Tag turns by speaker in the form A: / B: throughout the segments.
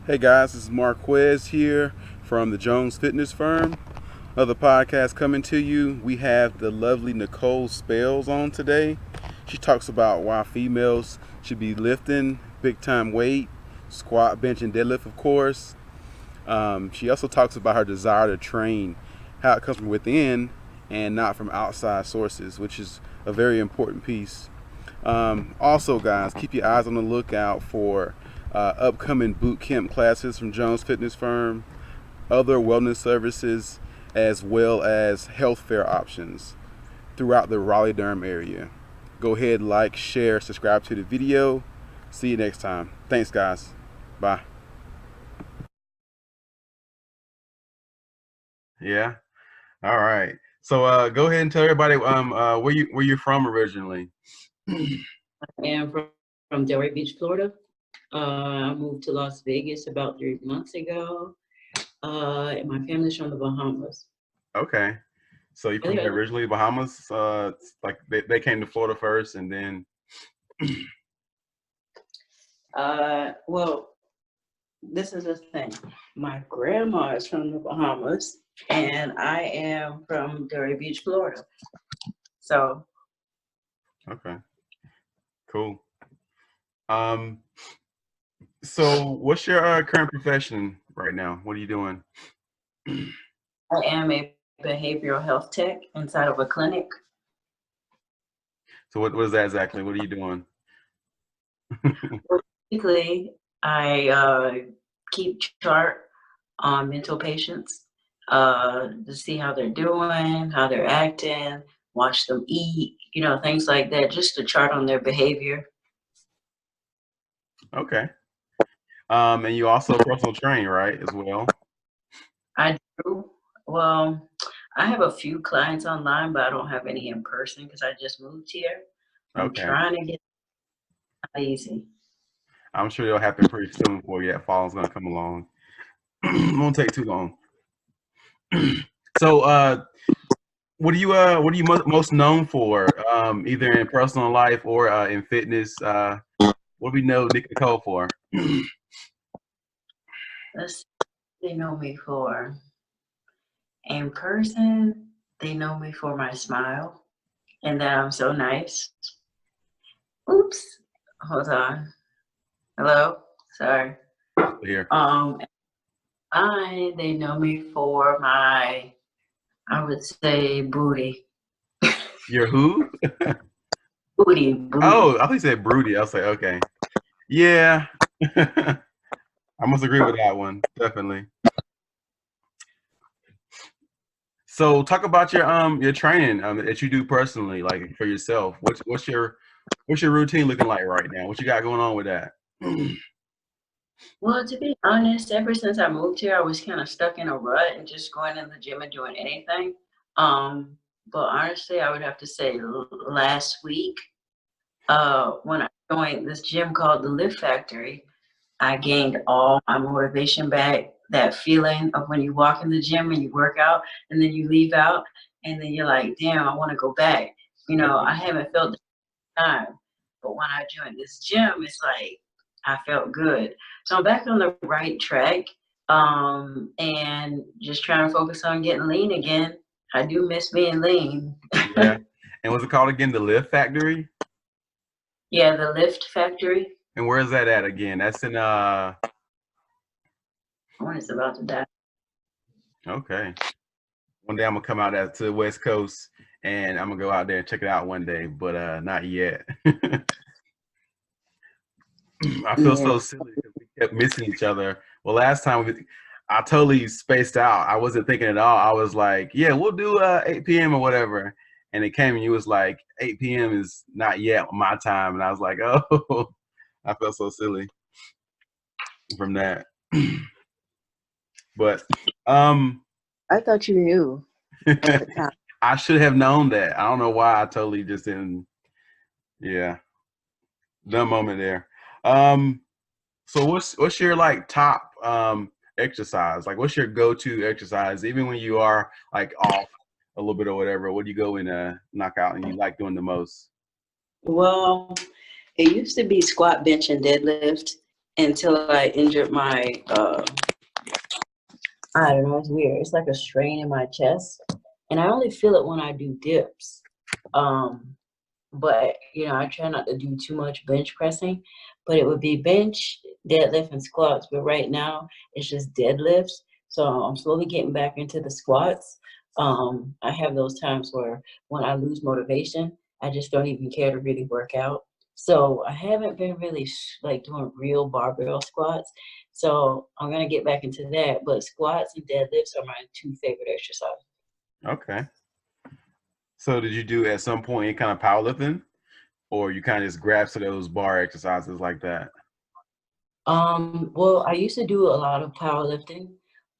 A: Hey guys, this is Marquez here from the Jones Fitness Firm. Another podcast coming to you. We have the lovely Nicole Spells on today. She talks about why females should be lifting big time weight, squat, bench, and deadlift, of course. She also talks about her desire to train, how it comes from within and not from outside sources, which is a very important piece. Also, guys, keep your eyes on the lookout for upcoming boot camp classes from Jones Fitness Firm, other wellness services, as well as health fair options throughout the Raleigh-Durham area. Go ahead, like, share, subscribe to the video. See you next time. Thanks, guys. Bye. Yeah. All right. So go ahead and tell everybody where you're from originally.
B: I am from Delray Beach, Florida. I moved to Las Vegas about 3 months ago. And my family's from the Bahamas.
A: Okay. So you're from there originally, Bahamas? Like they came to Florida first and then.
B: Well, this is the thing. My grandma is from the Bahamas, and I am from Delray Beach, Florida. So.
A: Okay. Cool. So what's your current profession right now? What are you doing?
B: I am a behavioral health tech inside of a clinic.
A: So what is that exactly? What are you doing?
B: Basically, I keep chart on mental patients to see how they're doing, how they're acting, watch them eat, things like that, just to chart on their behavior.
A: Okay. And you also personal train, right, as well?
B: I do. Well, I have a few clients online, but I don't have any in person because I just moved here. I'm trying to get easy.
A: I'm sure it'll happen pretty soon for you. That fall's gonna come along. Won't take too long. So, what are you most known for? Either in personal life or in fitness. What do we know Nicole for?
B: They know me for. In person, they know me for my smile and that I'm so nice. Oops. Hold on. Hello? Sorry.
A: Here.
B: They know me for my, I would say, booty.
A: Your who?
B: Booty.
A: Oh, I think you said broody. I was like, okay. Yeah. I must agree with that one. Definitely. So talk about your training that you do personally, like for yourself. What's your routine looking like right now? What you got going on with that?
B: Well, to be honest, ever since I moved here, I was kind of stuck in a rut and just going in the gym and doing anything. But honestly, I would have to say last week, when I joined this gym called the Lift Factory, I gained all my motivation back. That feeling of when you walk in the gym and you work out and then you leave out and then you're like, damn, I want to go back. I haven't felt the time. But when I joined this gym, it's like I felt good. So I'm back on the right track. And just trying to focus on getting lean again. I do miss being lean.
A: Yeah. And what's it called again? The Lift Factory?
B: Yeah, the Lift Factory.
A: And where is that at again? That's in
B: When it's about to die.
A: Okay. One day I'm gonna come out to the West Coast and I'm gonna go out there and check it out one day, but not yet. I feel so silly because we kept missing each other. Well, last time I totally spaced out. I wasn't thinking at all. I was like, yeah, we'll do 8 p.m. or whatever. And it came and you was like, 8 p.m. is not yet my time. And I was like, oh, I felt so silly from that. But
C: I thought you knew at the time.
A: I should have known that. I don't know why I totally just didn't. Yeah, dumb moment there. So what's your like top exercise? Like what's your go-to exercise? Even when you are like off a little bit or whatever, what do you go and knock out and you like doing the most?
B: Well, it used to be squat, bench, and deadlift. until I injured my, I don't know, it's weird. It's like a strain in my chest. And I only feel it when I do dips. But I try not to do too much bench pressing, but it would be bench, deadlift, and squats. But right now it's just deadlifts. So I'm slowly getting back into the squats. I have those times where when I lose motivation, I just don't even care to really work out. So I haven't been really like doing real barbell squats. So I'm gonna get back into that. But squats and deadlifts are my two favorite exercises.
A: Okay. So did you do at some point any kind of powerlifting, or you kind of just grab to those bar exercises like that?
B: Well, I used to do a lot of powerlifting.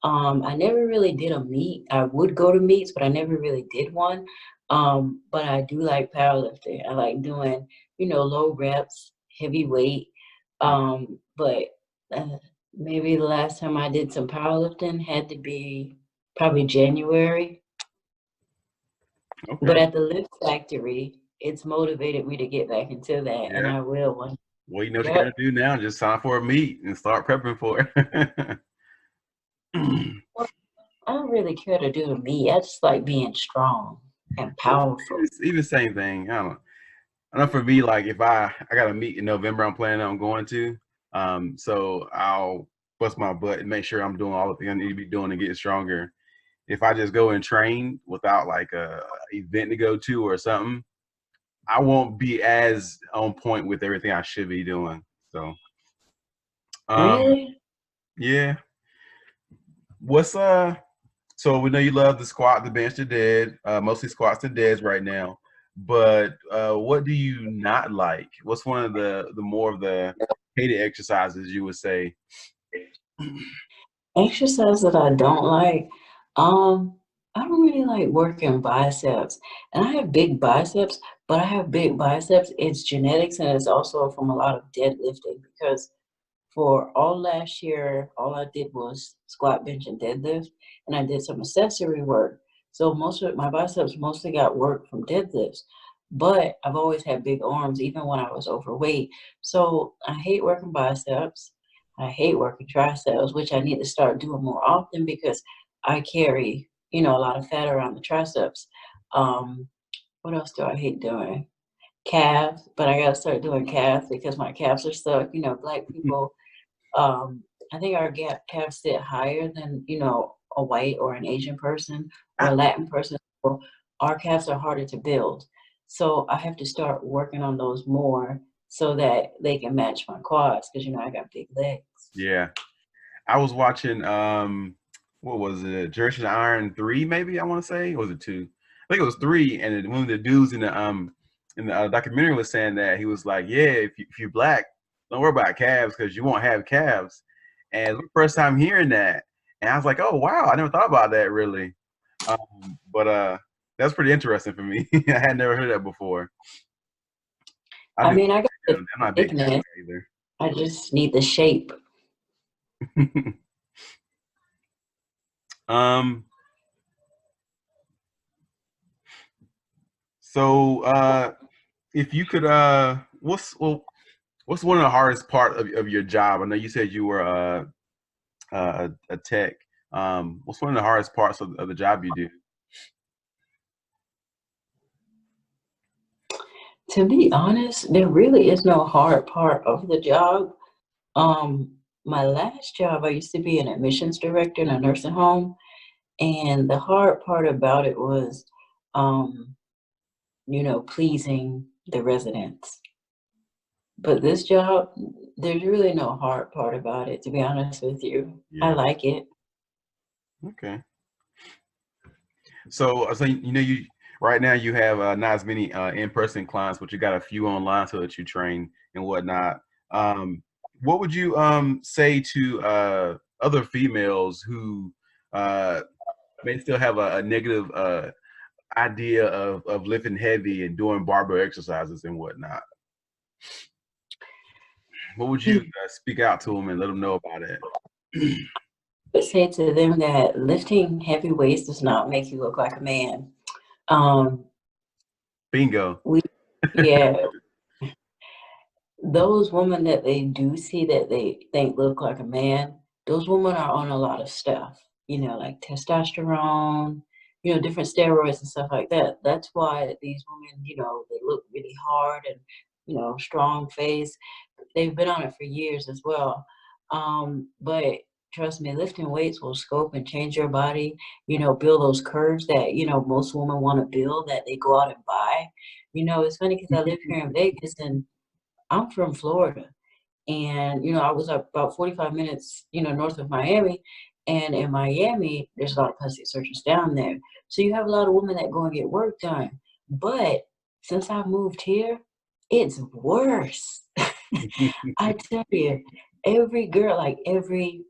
B: I never really did a meet. I would go to meets, but I never really did one. But I do like powerlifting. I like doing, low reps, heavy weight. But uh, maybe the last time I did some powerlifting had to be probably January. But
A: Okay.
B: at the Lift Factory, it's motivated me to get back into that, and
A: Yeah.
B: I will one.
A: Well, you know what you got
B: Yep.
A: to do now. Just sign for a meet and start prepping for it.
B: I don't really care to do me. I just like being strong and powerful.
A: It's even same thing. I know for me, like if I got a meet in November, I'm planning on going to. So I'll bust my butt and make sure I'm doing all the things I need to be doing to get stronger. If I just go and train without like a event to go to or something, I won't be as on point with everything I should be doing. So, um,
B: Really?
A: yeah. What's So we know you love the squat, the bench, the dead, mostly squats and deads right now. But what do you not like? What's one of the more of the hated exercises you would say?
B: Exercise that I don't like. I don't really like working biceps. And I have big biceps, but I have big biceps. It's genetics and it's also from a lot of deadlifting because for all last year, all I did was squat, bench, and deadlift, and I did some accessory work. So most of my biceps mostly got work from deadlifts. But I've always had big arms, even when I was overweight. So I hate working biceps. I hate working triceps, which I need to start doing more often because I carry, a lot of fat around the triceps. Um, what else do I hate doing? Calves, but I gotta start doing calves because my calves are stuck. Black people, I think our calves sit higher than, a white or an Asian person or
A: I,
B: a Latin person. So our calves are harder to build. So I have to start working on those more so that they can match my quads because, I got big legs.
A: yeah, I was watching what was it? Generation Iron 3, maybe I want to say. Or was it 2? I think it was 3. And one of the dudes in the documentary was saying that he was like, yeah, if you're black, don't worry about calves because you won't have calves. And it was the first time hearing that, and I was like, oh wow, I never thought about that really. But that's pretty interesting for me. I had never heard that before. I
B: I
A: do.
B: mean, I got the
A: I'm not a big calf
B: thickness.
A: guy
B: I just need the shape.
A: either. um. So if you could what's one of the hardest part of your job? I know you said you were a tech. What's one of the hardest parts of the job you do?
B: To be honest, there really is no hard part of the job. My last job, I used to be an admissions director in a nursing home, and the hard part about it was, um, pleasing the residents. But this job, there's really no hard part about it, to be honest with you. I
A: Yeah.
B: like it.
A: Okay. So you right now you have not as many in-person clients, but you got a few online so that you train and whatnot. What would you say to other females who uh, may still have a negative idea of lifting heavy and doing barbell exercises and whatnot? What would you speak out to them and let them know about it?
B: But say to them that lifting heavy weights does not make you look like a man. Um,
A: Bingo.
B: we, yeah, those women that they do see that they think look like a man, those women are on a lot of stuff, like testosterone, different steroids and stuff like that. That's why these women, they look really hard and, strong face. They've been on it for years as well. But trust me, lifting weights will scope and change your body, build those curves that, most women want to build that they go out and buy. It's funny because I live here in Vegas and I'm from Florida. And, I was about 45 minutes, north of Miami. And in Miami, there's a lot of plastic surgeons down there. So you have a lot of women that go and get work done. But since I moved here, it's worse. I tell you, every girl, like every,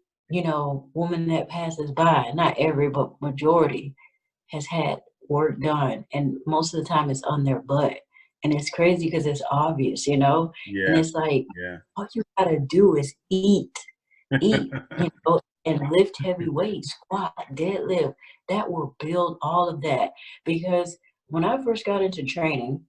B: woman that passes by, not every, but majority, has had work done. And most of the time it's on their butt. And it's crazy because it's obvious, and
A: Yeah,
B: it's like,
A: yeah.
B: all you gotta do is eat, and lift heavy weights, squat, deadlift. That will build all of that. Because when I first got into training,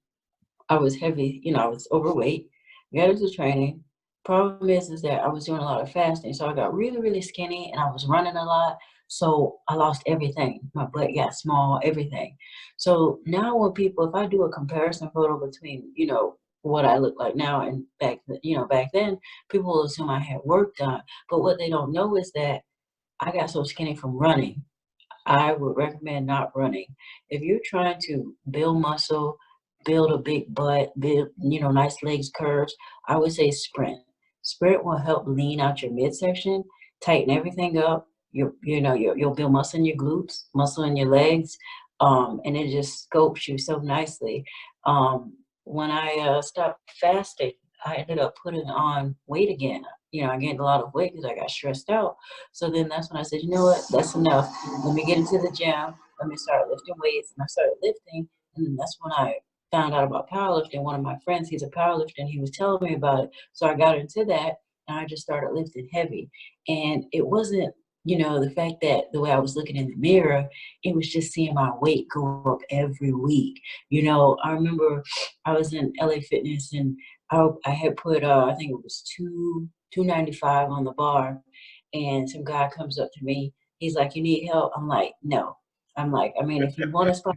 B: I was heavy, I was overweight, got into training. Problem is that I was doing a lot of fasting. So I got really, really skinny and I was running a lot. So I lost everything. My butt got small, everything. So now when people, if I do a comparison photo between, what I look like now and back then, people will assume I had work done. But what they don't know is that I got so skinny from running. I would recommend not running. If you're trying to build muscle, build a big butt, build, nice legs, curves, I would say sprint. Sprint will help lean out your midsection, tighten everything up. You'll build muscle in your glutes, muscle in your legs, and it just scopes you so nicely. When I stopped fasting, I ended up putting on weight again. I gained a lot of weight because I got stressed out. So then that's when I said, you know what, that's enough. Let me get into the gym. Let me start lifting weights. And I started lifting. And then that's when I found out about powerlifting. One of my friends, he's a powerlifter, and he was telling me about it. So I got into that and I just started lifting heavy. And it wasn't, the fact that the way I was looking in the mirror, it was just seeing my weight go up every week. I remember I was in LA Fitness and I had put, I think it was 295 on the bar, and some guy comes up to me. He's like, "You need help?" I'm like, "No." I'm like, I mean, if you want to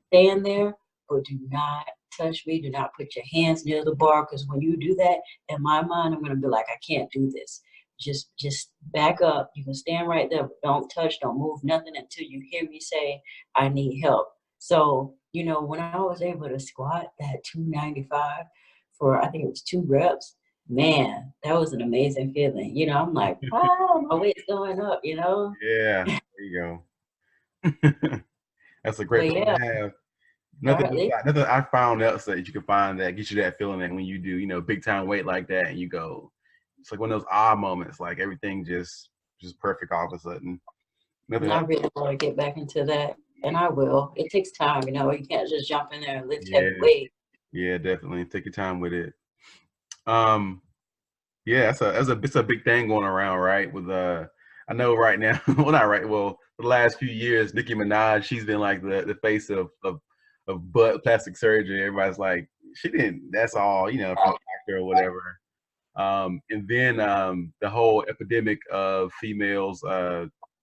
B: stand there, but do not touch me. Do not put your hands near the bar, because when you do that, in my mind, I'm gonna be like, I can't do this. Just back up. You can stand right there, but don't touch, don't move nothing until you hear me say, I need help. So, when I was able to squat that 295 for, I think it was 2 reps, man, that was an amazing feeling. I'm like, wow, my weight's going up.
A: Yeah, there you go. That's a great
B: But
A: feeling
B: yeah,
A: to have.
B: start lifting.
A: Nothing I found else that you can find that gets you that feeling that when you do, big time weight like that and you go, it's like one of those odd moments, like everything just perfect all of a sudden.
B: And
A: Nothing
B: I
A: else.
B: really want to get back into that. And I will. It takes time, you can't just jump in there and lift heavy
A: Yeah,
B: weight.
A: yeah, definitely. Take your time with it. Um, yeah, it's a big thing going around, right? With I know right now, well not right, well, for the last few years, Nicki Minaj, she's been like the face of butt plastic surgery. Everybody's like, she didn't, that's all, from actor or whatever. And then the whole epidemic of females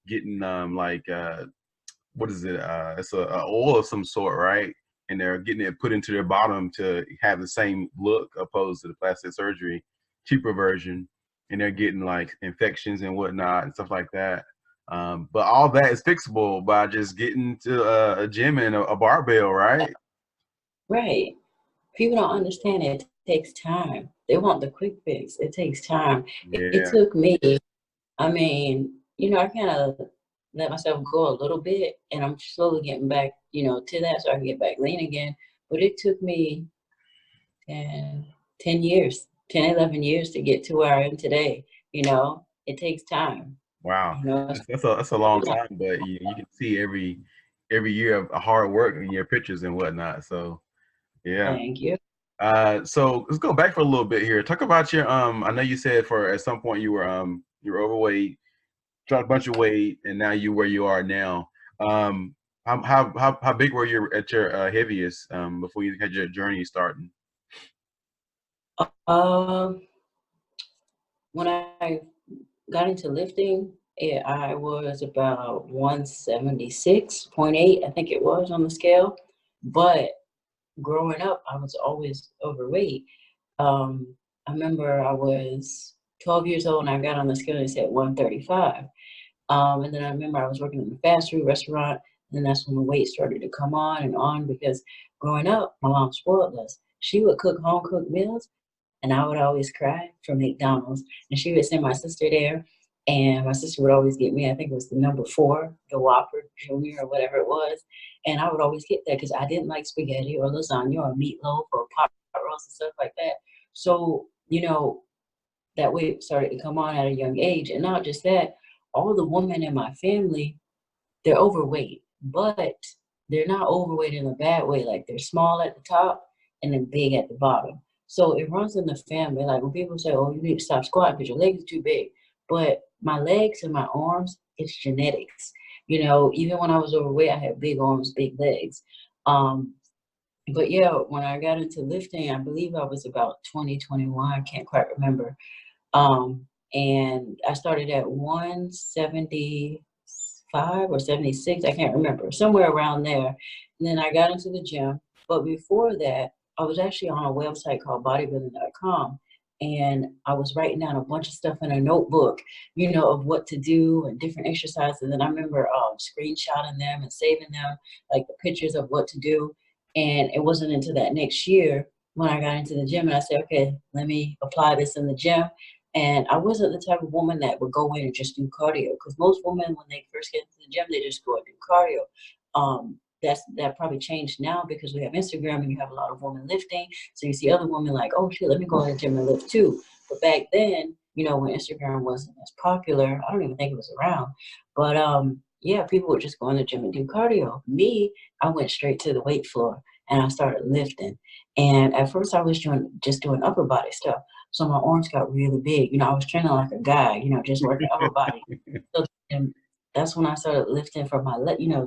A: getting what is it? It's a oil of some sort, right? And they're getting it put into their bottom to have the same look opposed to the plastic surgery, cheaper version. And they're getting like infections and whatnot and stuff like that. But all that is fixable by just getting to a gym and a barbell, right?
B: Right. People don't understand it takes time. They want the quick fix. It takes time. It
A: Yeah.
B: took me, I mean, I kind of let myself go a little bit, and I'm slowly getting back, to that so I can get back lean again. But it took me 10 years, 10, 11 years to get to where I am today. It takes time.
A: Wow.
B: You know,
A: That's a long time, but you can see every year of hard work in your pictures and whatnot. So yeah.
B: thank you.
A: So let's go back for a little bit here. Talk about your I know you said for at some point you were overweight, dropped a bunch of weight, and now you where you are now. How big were you at your heaviest before you had your journey starting?
B: Um, when I got into lifting, I was about 176.8, I think it was on the scale. But growing up, I was always overweight. Um, I remember I was 12 years old and I got on the scale and it said 135. And then I remember I was working in a fast food restaurant, and that's when the weight started to come on because growing up, my mom spoiled us. She would cook home cooked meals, and I would always cry for McDonald's. And she would send my sister there, and my sister would always get me, I think it was the number 4, the Whopper Junior or whatever it was. And I would always get that because I didn't like spaghetti or lasagna or meatloaf or pot roast and stuff like that. So, that weight started to come on at a young age. And not just that, all the women in my family, they're overweight, but they're not overweight in a bad way. Like they're small at the top and then big at the bottom. So it runs in the family. Like when people say, "Oh, you need to stop squatting because your legs are too big," but my legs and my arms, it's genetics. Even when I was overweight, I had big arms, big legs. Um, but yeah, when I got into lifting, I believe I was about 2021. I can't quite remember. And I started at 175 or 76, I can't remember, somewhere around there. And then I got into the gym. But before that, I was actually on a website called bodybuilding.com. And I was writing down a bunch of stuff in a notebook, of what to do and different exercises. And then I remember screenshotting them and saving them, like the pictures of what to do. And it wasn't until that next year when I got into the gym and I said, okay, let me apply this in the gym. And I wasn't the type of woman that would go in and just do cardio, because most women, when they first get into the gym, they just go and do cardio. That probably changed now because we have Instagram and you have a lot of women lifting. So you see other women like, oh shit, let me go in the gym and lift too. But back then, when Instagram wasn't as popular, I don't even think it was around. But yeah, people would just go in the gym and do cardio. Me, I went straight to the weight floor and I started lifting. And at first I was just doing upper body stuff. So my arms got really big. I was training like a guy, just working upper body. So and that's when I started lifting for my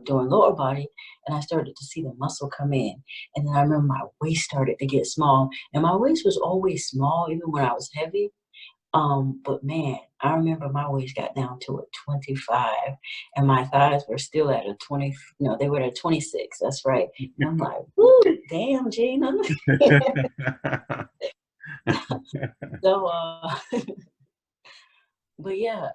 B: doing lower body, and I started to see the muscle come in. And then I remember my waist started to get small. And my waist was always small, even when I was heavy. But man, I remember my waist got down to a 25 and my thighs were still at a 20, no, they were at 26. That's right. And I'm like, woo, damn, Gina. So, but yeah,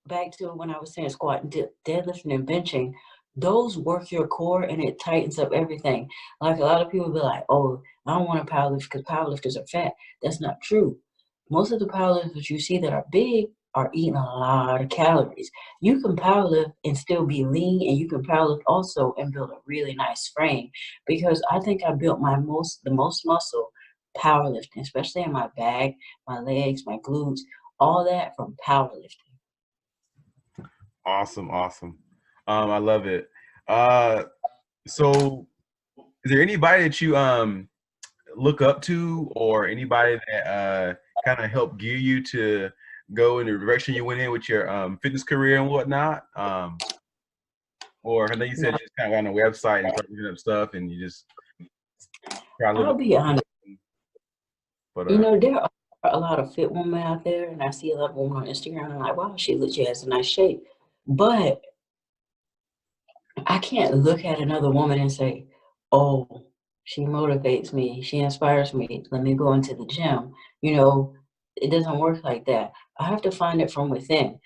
B: back to when I was saying squat, deadlifting, and benching, those work your core and it tightens up everything. Like a lot of people be like, oh, I don't want to powerlift because powerlifters are fat. That's not true. Most of the powerlifters you see that are big are eating a lot of calories. You can powerlift and still be lean, and you can powerlift also and build a really nice frame. Because I think I built the most muscle powerlifting, especially in my back, my legs, my glutes, all that from powerlifting.
A: Awesome, awesome. I love it. So is there anybody that you look up to, or anybody that kind of helped gear you to go in the direction you went in with your fitness career and whatnot? Or I know you said you just kind of got on a website and started looking up stuff and you just try a little
B: I'll
A: bit.
B: be honest.
A: But
B: There are a lot of fit women out there, and I see a lot of women on Instagram, and I'm like, wow, she has a nice shape. But I can't look at another woman and say, oh, she motivates me, she inspires me, let me go into the gym. It doesn't work like that. I have to find it from within.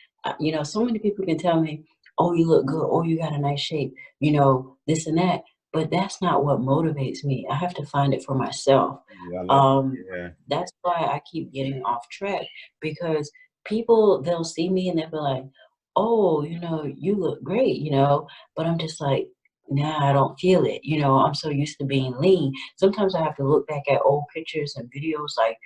B: So many people can tell me, oh, you look good, oh, you got a nice shape, this and that. But that's not what motivates me. I have to find it for myself.
A: yeah, I love it. Yeah.
B: That's why I keep getting off track, because people, they'll see me and they'll be like, oh, you look great, but I'm just like, nah, I don't feel it. I'm so used to being lean. Sometimes I have to look back at old pictures and videos. Like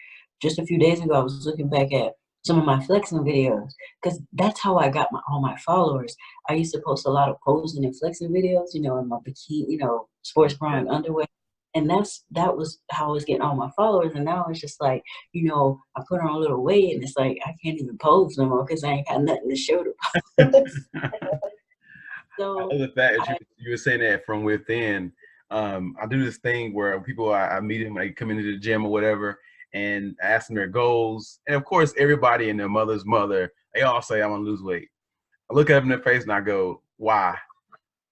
B: just a few days ago, I was looking back at some of my flexing videos, because that's how I got all my followers. I used to post a lot of posing and flexing videos, in my bikini, sports bra and underwear. And that was how I was getting all my followers. And now it's just like, I put on a little weight and it's like I can't even pose no more because I ain't got nothing to show to post.
A: I
B: So
A: love the fact that you were saying that from within. I do this thing where people I meet them, like come into the gym or whatever, and ask them their goals. And of course, everybody and their mother's mother, they all say, I want to lose weight. I look at them in their face and I go, why?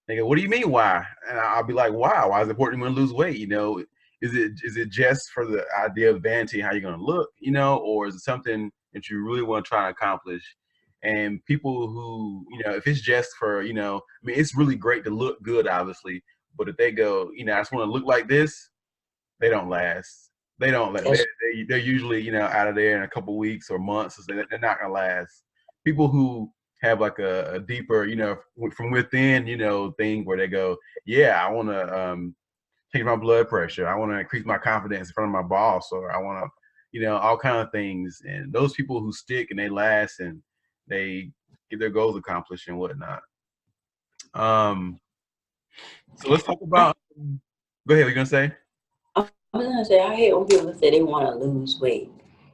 A: They go, what do you mean why? And I'll be like, why? Why is it important to lose weight? You know, is it just for the idea of vanity, how you're going to look, you know, or is it something that you really want to try to accomplish? And people who, you know, if it's just for, you know, I mean, it's really great to look good, obviously, but if they go, you know, I just want to look like this, they don't last. They don't last. They're usually, you know, out of there in a couple weeks or months. So they're not gonna last. People who have like a deeper, you know, from within, you know, thing where they go, yeah, I want to change my blood pressure. I want to increase my confidence in front of my boss, or I want to, you know, all kind of things. And those people who stick and they last and they get their goals accomplished and whatnot. So let's talk about. Go ahead. What you gonna say?
B: I was gonna say, I hate when people say they want to lose weight.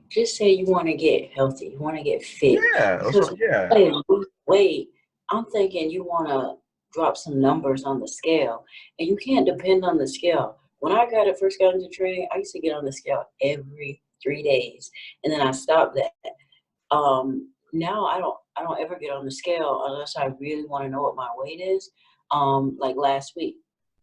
B: Just say you want to get healthy, you want to get fit.
A: Yeah, that's
B: Because
A: right.
B: when
A: Yeah.
B: you say lose weight, I'm thinking you want to drop some numbers on the scale, and you can't depend on the scale. When I first got into training, I used to get on the scale every 3 days, and then I stopped that. Now I don't ever get on the scale unless I really want to know what my weight is. Like last week,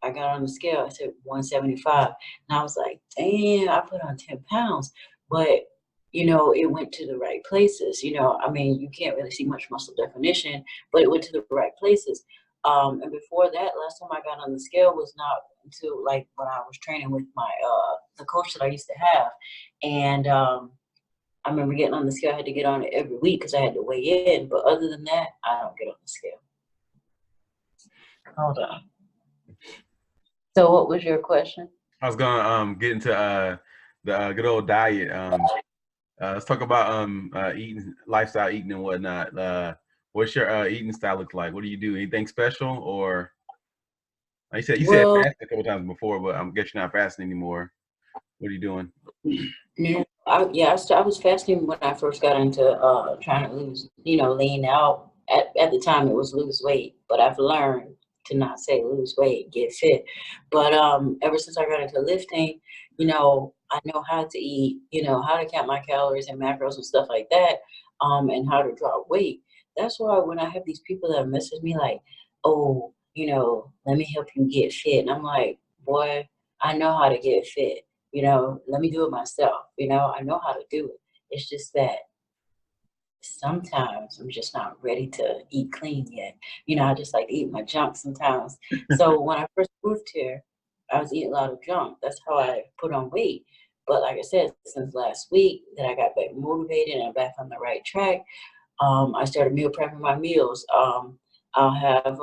B: I got on the scale. I said 175, and I was like, damn, I put on 10 pounds, but it went to the right places. I mean, you can't really see much muscle definition, but it went to the right places. And before that, last time I got on the scale was not until like when I was training with my the coach that I used to have, and I remember getting on the scale. I had to get on it every week because I had to weigh in. But other than that, I don't get on the scale. Hold on. So what was your question?
A: I was gonna get into the good old diet. Let's talk about eating, lifestyle eating and whatnot. What's your eating style look like? What do you do? Anything special, or you said
B: Well,
A: fasting a couple times before, but I guess you're not fasting anymore. What are you doing?
B: yeah, I was fasting when I first got into trying to lose, lean out. At the time, it was lose weight, but I've learned to not say lose weight, get fit. But ever since I got into lifting, I know how to eat, how to count my calories and macros and stuff like that, and how to drop weight. That's why when I have these people that message me like, oh, let me help you get fit, and I'm like, boy, I know how to get fit. Let me do it myself. I know how to do it. It's just that sometimes I'm just not ready to eat clean yet. I just like to eat my junk sometimes. So when I first moved here, I was eating a lot of junk. That's how I put on weight. But like I said, since last week that I got back motivated and I'm back on the right track, I started meal prepping my meals. I'll have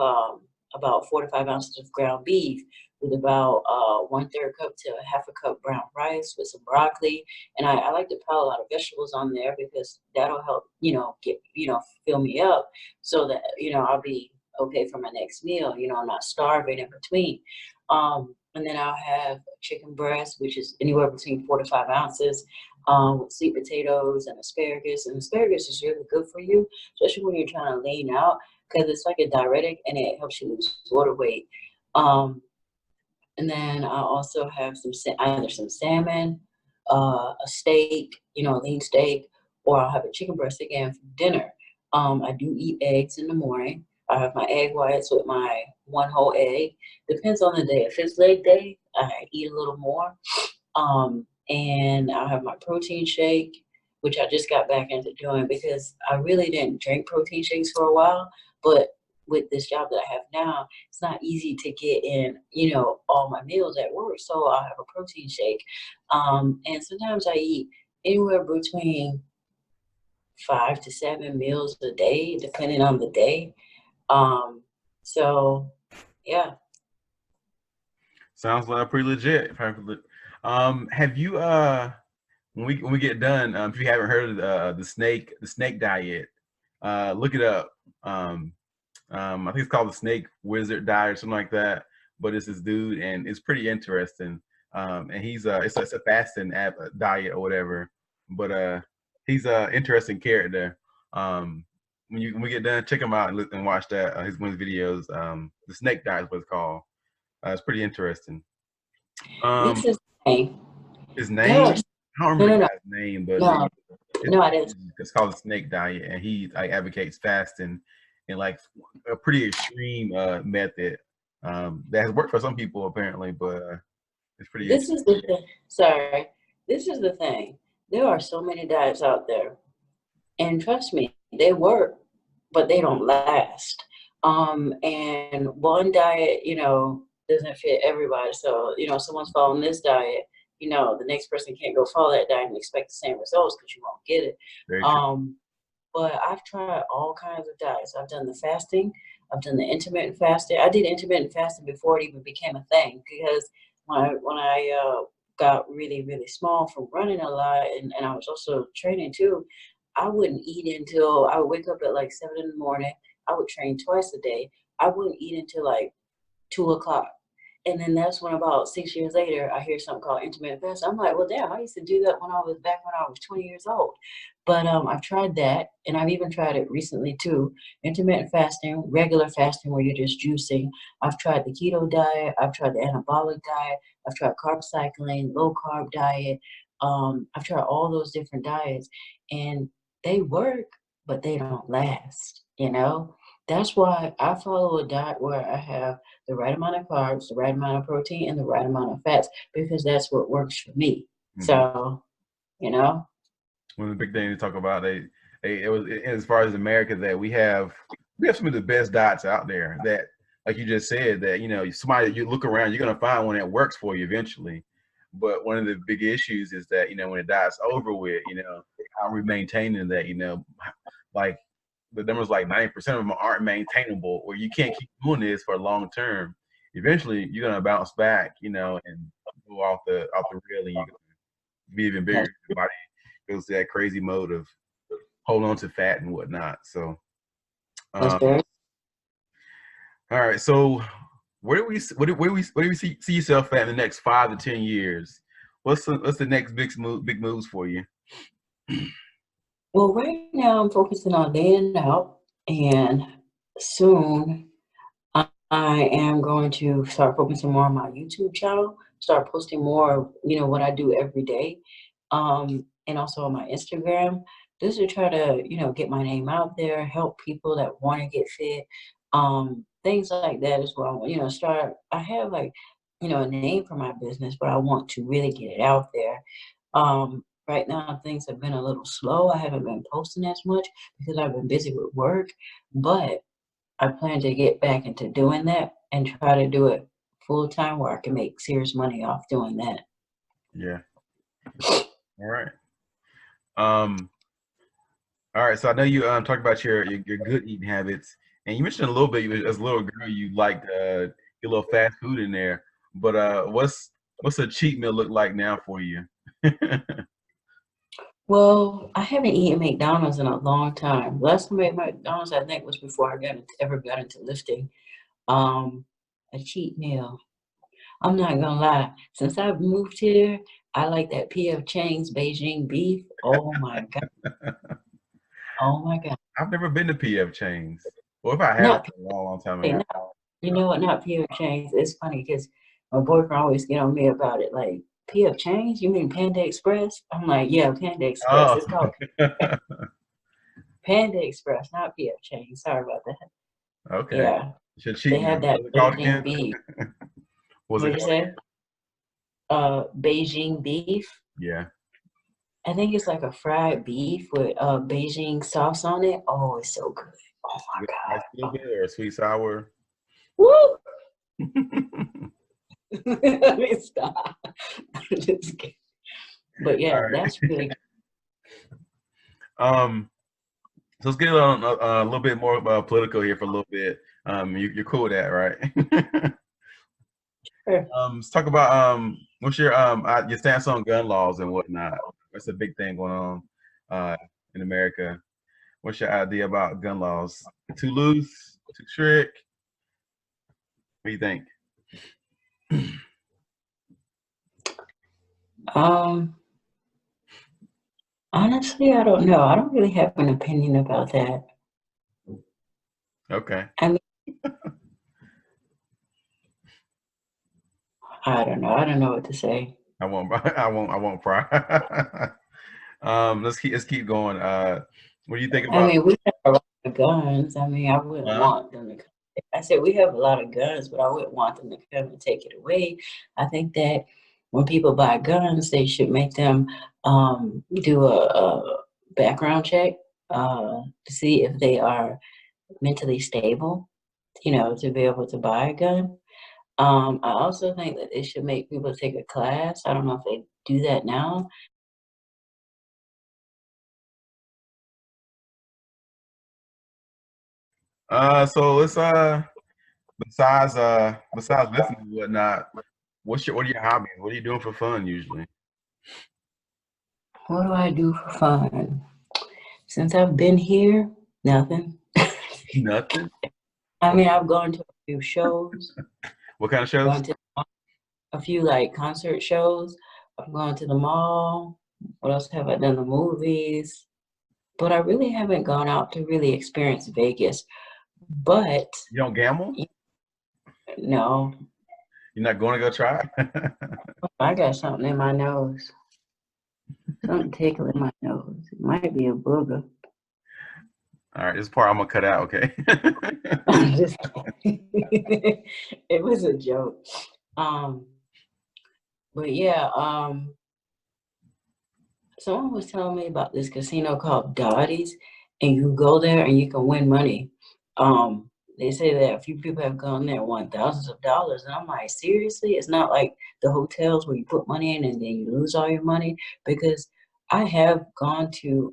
B: about 4 to 5 ounces of ground beef with about 1/3 cup to a half a cup brown rice with some broccoli. And I like to pile a lot of vegetables on there because that'll help, get, fill me up so that, I'll be okay for my next meal, I'm not starving in between. And then I'll have chicken breast, which is anywhere between 4 to 5 ounces, with sweet potatoes and asparagus. And asparagus is really good for you, especially when you're trying to lean out, because it's like a diuretic and it helps you lose water weight. And then I also have either some salmon, a steak, lean steak, or I'll have a chicken breast again for dinner. I do eat eggs in the morning. I have my egg whites with my one whole egg. Depends on the day. If it's leg day, I eat a little more. And I'll have my protein shake, which I just got back into doing because I really didn't drink protein shakes for a while. But with this job that I have now, it's not easy to get in, all my meals at work. So I'll have a protein shake. And sometimes I eat anywhere between 5 to 7 meals a day, depending on the day. So yeah.
A: Sounds like pretty legit. Have you when we get done, if you haven't heard of the snake diet, look it up. I think it's called the Snake Wizard Diet or something like that. But it's this dude, and it's pretty interesting. And he's it's a fasting diet or whatever. But he's a interesting character. When we get done, check him out and look and watch that his one of his videos. The Snake Diet is what it's called. It's pretty interesting.
B: What's his name?
A: His
B: Gosh,
A: name? I don't
B: No,
A: remember
B: no,
A: the
B: no,
A: guy's name, but
B: no, no. I didn't.
A: it's called the snake diet, and he like advocates fasting and like a pretty extreme method that has worked for some people apparently, but it's pretty
B: This is the thing. Sorry. This is the thing. There are so many diets out there. And trust me, they work, but they don't last. And one diet, doesn't fit everybody. So, someone's following this diet, the next person can't go follow that diet and expect the same results because you won't get it.
A: very true.
B: But I've tried all kinds of diets. I've done the fasting. I've done the intermittent fasting. I did intermittent fasting before it even became a thing because when I got really, really small from running a lot and I was also training too, I wouldn't eat until I would wake up at like 7 in the morning. I would train twice a day. I wouldn't eat until like 2 o'clock. And then that's when about 6 years later, I hear something called intermittent fasting. I'm like, well, damn, I used to do that when I was 20 years old. But I've tried that, and I've even tried it recently too. Intermittent fasting, regular fasting where you're just juicing. I've tried the keto diet. I've tried the anabolic diet. I've tried carb cycling, low carb diet. I've tried all those different diets, and they work, but they don't last. That's why I follow a diet where I have the right amount of carbs, the right amount of protein, and the right amount of fats because that's what works for me.
A: Mm-hmm.
B: So, you know,
A: One of the big things to talk about, it was as far as America that we have some of the best diets out there that, like you just said, that somebody you look around, you're gonna find one that works for you eventually. But one of the big issues is that when a diet's over with, how are we maintaining that? Like the numbers like 90% of them aren't maintainable, or you can't keep doing this for long term. Eventually, you're gonna bounce back, and go off the rail, and you're gonna be even bigger. Your body goes to that crazy mode of holding on to fat and whatnot. So,
B: that's
A: um,
B: very
A: all right. So, where do we see yourself at in the next 5 to 10 years? What's the next big moves for you?
B: well. Right now, I'm focusing on laying out, and soon I am going to start focusing more on my YouTube channel, start posting more of, what I do every day, and also on my Instagram, just to try to, get my name out there, help people that want to get fit, things like that as well. I have like, a name for my business, but I want to really get it out there. Right now, things have been a little slow. I haven't been posting as much because I've been busy with work, but I plan to get back into doing that and try to do it full time where I can make serious money off doing that.
A: Yeah. All right. Um. All right. So I know you talked about your good eating habits, and you mentioned a little bit as a little girl you liked your little fast food in there. But what's a cheat meal look like now for you?
B: Well, I haven't eaten McDonald's in a long time. Last time I ate McDonald's, I think, was before ever got into lifting. Um, a cheat meal. I'm not gonna lie. Since I've moved here, I like that P.F. Chang's Beijing beef. Oh my God. Oh my God.
A: I've never been to PF Chains. Well, if I have,
B: Not
A: it's a long time
B: P.F.
A: ago.
B: No, you know what? Not P.F. Chang's. It's funny because my boyfriend always get on me about it. Like, P.F. Chang's? You mean Panda Express? I'm like, yeah, Panda Express.
A: Oh,
B: It's called Panda Express, not P.F. Chang's. Sorry about that.
A: okay.
B: Yeah,
A: Should
B: they
A: cheat meal.
B: have that
A: What's it called
B: Beijing
A: again?
B: beef.
A: What's
B: What
A: it
B: did you
A: called
B: say?
A: again?
B: Beijing beef.
A: Yeah.
B: I think it's like a fried beef with Beijing sauce on it. Oh, it's so good. Oh
A: Is it
B: my
A: spicy a little bit or sweet sour?
B: God. Woo! Let me stop. Just kidding. But
A: All
B: yeah,
A: right.
B: that's really good.
A: Um. So let's get on a little bit more political here for a little bit. You're cool with that, right?
B: Sure.
A: Let's talk about what's your stance on gun laws and whatnot. That's a big thing going on in America. What's your idea about gun laws? Too loose? Too strict? What do you think?
B: Um, Honestly, I don't know. I don't really have an opinion about that.
A: Okay.
B: I mean, I don't know. I don't know what to say.
A: I won't. I won't pry. Let's keep going. What do you think
B: I
A: about?
B: mean, we have a lot of guns. I mean, I wouldn't
A: Huh?
B: want them to come. I said we have a lot of guns, but I wouldn't want them to come and take it away. I think that when people buy guns, they should make them do a background check to see if they are mentally stable, to be able to buy a gun. I also think that they should make people take a class. I don't know if they do that now.
A: So let's besides listening and whatnot, what are your hobbies? What are you doing for fun usually?
B: What do I do for fun? Since I've been here, nothing.
A: Nothing.
B: I mean, I've gone to a few shows,
A: What kind of shows?
B: gone to a few like concert shows. I've gone to the mall. What else have I done? The movies. But I really haven't gone out to really experience Vegas. But
A: You don't gamble?
B: no,
A: You're not going to go try?
B: I got something in my nose. Something tickling my nose. It might be a booger.
A: All right, this part I'm gonna cut out. Okay.
B: I'm just kidding. It was a joke. Um, but yeah, someone was telling me about this casino called Dottie's, and you go there and you can win money. They say that a few people have gone there and won thousands of dollars, and I'm like, seriously? It's not like the hotels where you put money in and then you lose all your money? Because I have gone to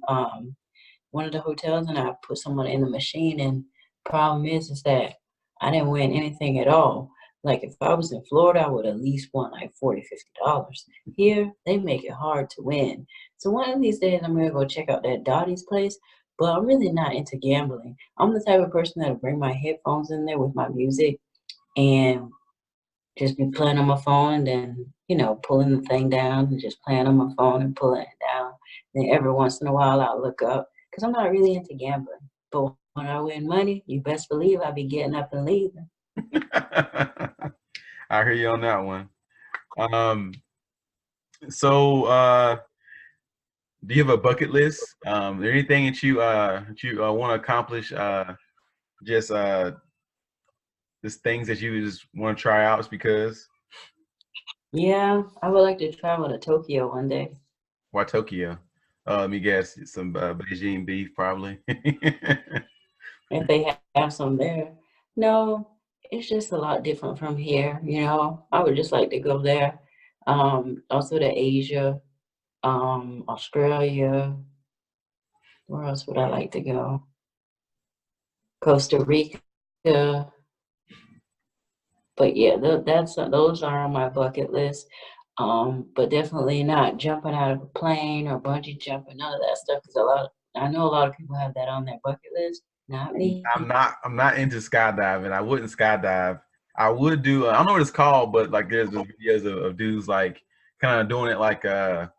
B: one of the hotels and I put someone in the machine, and problem is that I didn't win anything at all. Like if I was in Florida, I would at least won like 40, $50. Here, they make it hard to win. So one of these days I'm gonna go check out that Dottie's place, but I'm really not into gambling. I'm the type of person that'll bring my headphones in there with my music and just be playing on my phone and then, pulling the thing down and just playing on my phone and pulling it down. Then every once in a while I'll look up because I'm not really into gambling. But when I win money, you best believe I'll be getting up and leaving.
A: I hear you on that one. Um, so do you have a bucket list? Is there anything that you want to accomplish? Just just things that you just want to try out just because?
B: Yeah, I would like to travel to Tokyo one day.
A: Why Tokyo? Let me guess, some Beijing beef probably.
B: If they have some there. No, it's just a lot different from here. I would just like to go there. Also to Asia, Australia. Where else would I like to go? Costa Rica. But yeah, those are on my bucket list. But definitely not jumping out of a plane or bungee jumping, none of that stuff. Because I know a lot of people have that on their bucket list. Not me.
A: I'm not into skydiving. I wouldn't skydive. I would do. I don't know what it's called, but like there's just videos of dudes like kind of doing it like off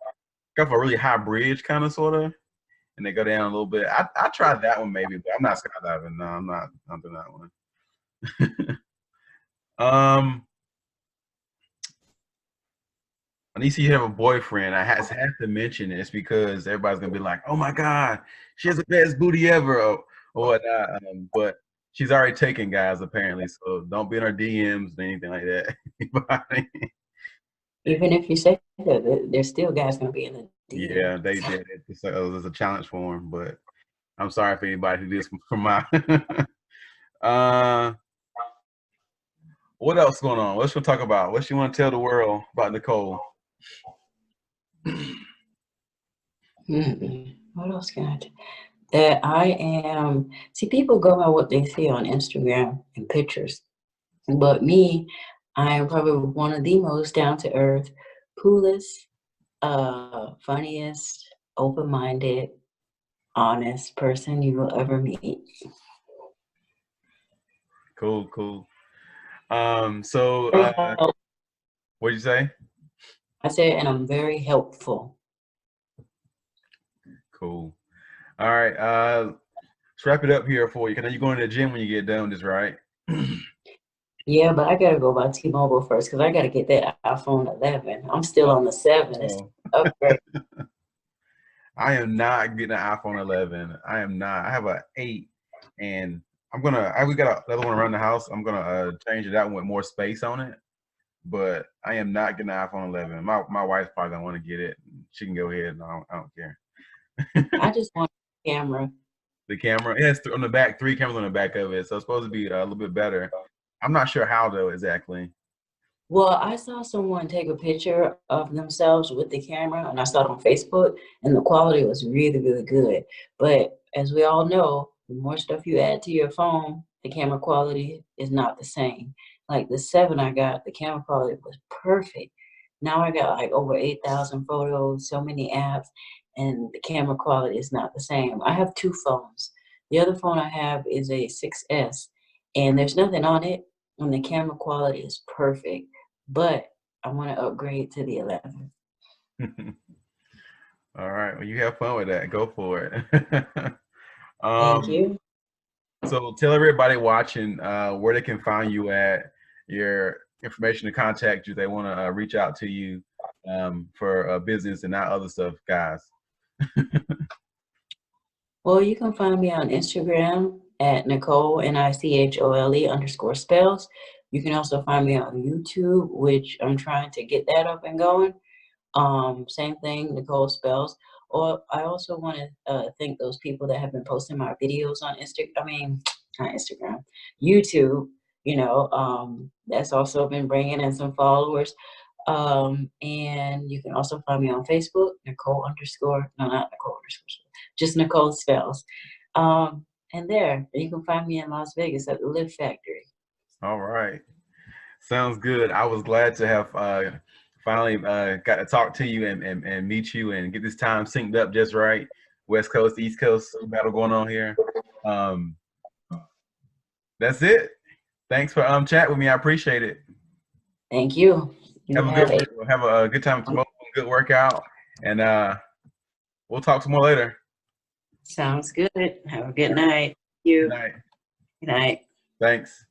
A: a really high bridge, kind of sort of, and they go down a little bit. I tried that one maybe, but I'm not skydiving. No, I'm not. I'm doing that one. Um, Anissa, you have a boyfriend. I have to mention this because everybody's gonna be like, "Oh my God, she has the best booty ever," or whatnot. But she's already taken guys apparently, so don't be in her DMs or anything like that.
B: Even if you say that, there's still guys gonna be in the
A: Yeah, they
B: DMs.
A: did. It's a challenge for them, but I'm sorry for anybody who did from my. uh, what else going on? What you want to talk about? What you want to tell the world about Nicole?
B: What else can I do? That I am. See, people go by what they see on Instagram and pictures, but me, I am probably one of the most down to earth, coolest, funniest, open minded, honest person you will ever meet.
A: Cool, cool. So
B: Very help-
A: what'd you say?
B: I said, and I'm very helpful.
A: Cool. All right. Let's wrap it up here for you. Cause you're going to the gym when you get done with this, right?
B: Yeah, but I gotta go by T-Mobile first because I gotta get that iPhone 11. I'm still on the 7. It's
A: Oh,
B: upgrade.
A: I am not getting an iPhone 11. I am not. I have a 8, and we got another one around the house. I'm gonna change it out with more space on it. But I am not getting an iPhone 11. My wife's probably gonna want to get it. She can go ahead. And I don't care.
B: I just want a camera.
A: The camera, it has on the back 3 cameras on the back of it, so it's supposed to be a little bit better. I'm not sure how though exactly.
B: Well, I saw someone take a picture of themselves with the camera, and I saw it on Facebook, and the quality was really, really good. But as we all know, the more stuff you add to your phone, the camera quality is not the same. Like the 7 I got, the camera quality was perfect. Now I got like over 8,000 photos, so many apps, and the camera quality is not the same. I have 2 phones. The other phone I have is a 6S, and there's nothing on it, and the camera quality is perfect, but I want to upgrade to the 11.
A: All right. Well, you have fun with that. Go for it.
B: Thank
A: um,
B: you.
A: so tell everybody watching where they can find you at, your information to contact you. They want to reach out to you for business and not other stuff, guys.
B: Well, you can find me on Instagram at Nicole, NICHOLE_spells. You can also find me on YouTube, which I'm trying to get that up and going. Same thing, Nicole Spells. Or I also want to thank those people that have been posting my videos on not Instagram, YouTube. That's also been bringing in some followers. And you can also find me on Facebook, Nicole underscore, no, not Nicole underscore, just Nicole Spells. And there, you can find me in Las Vegas at the Live Factory.
A: All right. Sounds good. I was glad to have finally got to talk to you and meet you and get this time synced up just right. West Coast, East Coast battle going on here. Um, that's it. Thanks for chat with me. I appreciate it.
B: Thank you. You
A: Have a
B: have a
A: good time tomorrow. Good workout, and we'll talk some more later.
B: sounds good. Have a good night. Thank
A: Good
B: you.
A: night.
B: Good night.
A: Thanks.